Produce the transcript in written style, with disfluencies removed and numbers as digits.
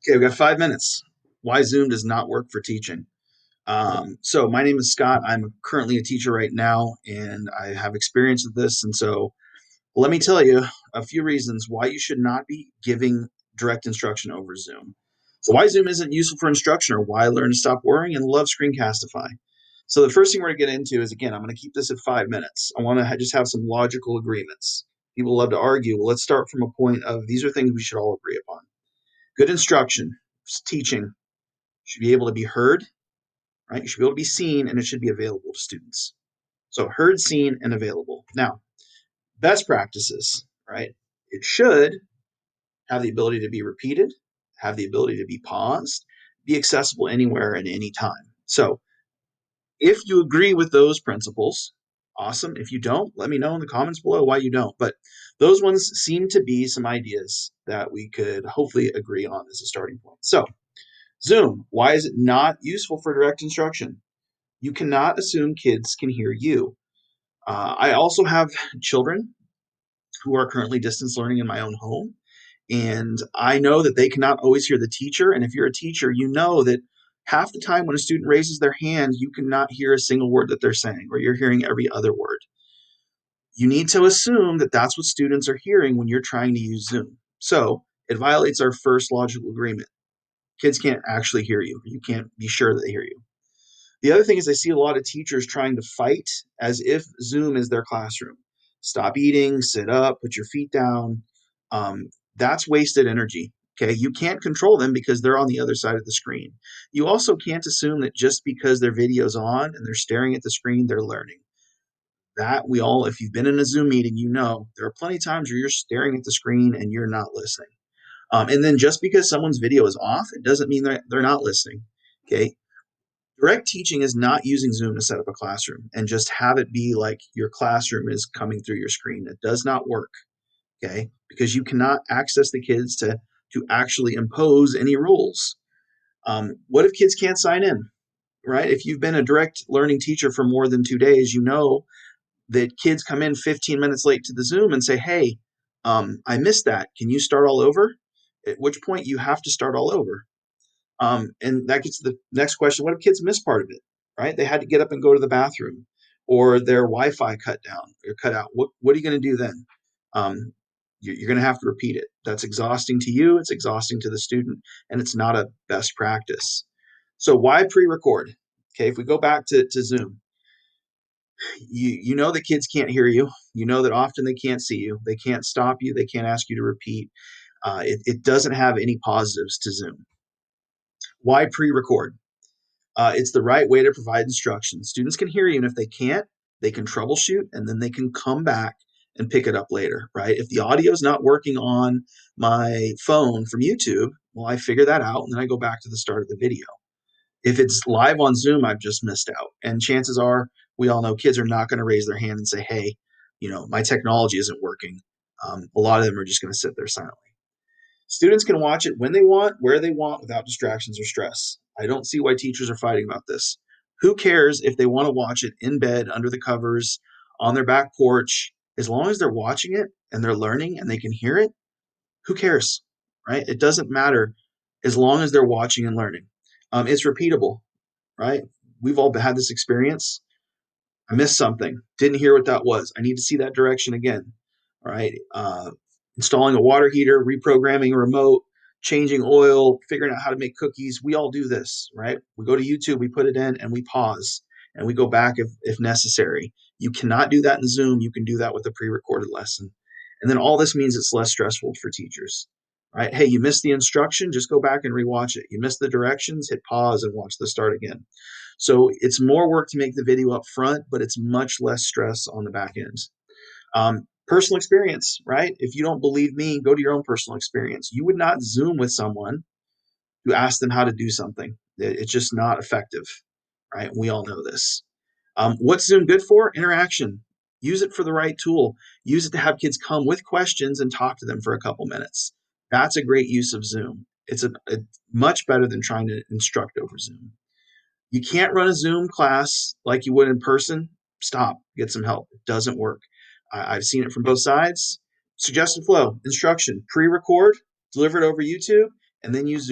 Okay, we've got 5 minutes. Why Zoom does not work for teaching. So my name is Scott. I'm currently a teacher right now, and I have experience with this. And so let me tell you a few reasons why you should not be giving direct instruction over Zoom. So why Zoom isn't useful for instruction, or why learn to stop worrying and love Screencastify. So the first thing we're going to get into is, again, I'm going to keep this at 5 minutes. I want to just have some logical agreements. People love to argue. Well, let's start from a point of these are things we should all agree upon. Good instruction, teaching should be able to be heard, right? You should be able to be seen, and it should be available to students. So heard, seen, and available. Now, best practices, right? It should have the ability to be repeated, have the ability to be paused, be accessible anywhere and any time. So if you agree with those principles, awesome. If you don't, let me know in the comments below why you don't. But those ones seem to be some ideas that we could hopefully agree on as a starting point. So Zoom, why is it not useful for direct instruction? You cannot assume kids can hear you. I also have children who are currently distance learning in my own home, and I know that they cannot always hear the teacher. And if you're a teacher, you know that half the time when a student raises their hand, you cannot hear a single word that they're saying, or you're hearing every other word. You need to assume that that's what students are hearing when you're trying to use Zoom. So it violates our first logical agreement. Kids can't actually hear you. You can't be sure that they hear you. The other thing is I see a lot of teachers trying to fight as if Zoom is their classroom. Stop eating, sit up, put your feet down. That's wasted energy. Okay, you can't control them because they're on the other side of the screen. You also can't assume that just because their video's on and they're staring at the screen, they're learning. That we all, if you've been in a Zoom meeting, you know there are plenty of times where you're staring at the screen and you're not listening. And then just because someone's video is off, it doesn't mean they're not listening. Okay, direct teaching is not using Zoom to set up a classroom and just have it be like your classroom is coming through your screen. It does not work, okay? Because you cannot access the kids to actually impose any rules. What if kids can't sign in, right? If you've been a direct learning teacher for more than 2 days, you know that kids come in 15 minutes late to the Zoom and say, hey, I missed that. Can you start all over? At which point you have to start all over. And that gets to the next question. What if kids miss part of it, right? They had to get up and go to the bathroom, or their Wi-Fi cut down or cut out. What are you going to do then? Um, you're going to have to repeat it. That's exhausting to you. It's exhausting to the student, and it's not a best practice. So why pre-record? Okay, if we go back to Zoom, you know that kids can't hear you. You know that often they can't see you. They can't stop you. They can't ask you to repeat. It doesn't have any positives to Zoom. Why pre-record? It's the right way to provide instruction. Students can hear you, and if they can't, they can troubleshoot, and then they can come back and pick it up later, right? If the audio is not working on my phone from YouTube, well, I figure that out, and then I go back to the start of the video. If it's live on Zoom, I've just missed out. And chances are, we all know kids are not going to raise their hand and say, hey, my technology isn't working. A lot of them are just going to sit there silently. Students can watch it when they want, where they want, without distractions or stress. I don't see why teachers are fighting about this. Who cares if they want to watch it in bed, under the covers, on their back porch? As long as they're watching it and they're learning and they can hear it, who cares, right? It doesn't matter as long as they're watching and learning. It's repeatable, right? We've all had this experience. I missed something, didn't hear what that was. I need to see that direction again. All right. Installing a water heater, reprogramming a remote, changing oil, figuring out how to make cookies. We all do this, right? We go to YouTube, we put it in, and we pause and we go back if necessary. You cannot do that in Zoom. You can do that with a pre-recorded lesson. And then all this means it's less stressful for teachers, right? Hey, you missed the instruction, just go back and rewatch it. You missed the directions, hit pause and watch the start again. So it's more work to make the video up front, but it's much less stress on the back end. Personal experience, right? If you don't believe me, go to your own personal experience. You would not Zoom with someone to ask them how to do something. It's just not effective, right? We all know this. What's Zoom good for? Interaction. Use it for the right tool. Use it to have kids come with questions and talk to them for a couple minutes. That's a great use of Zoom. It's a much better than trying to instruct over Zoom. You can't run a Zoom class like you would in person. Stop. Get some help. It doesn't work. I've seen it from both sides. Suggested flow, instruction, pre-record, deliver it over YouTube, and then use Zoom.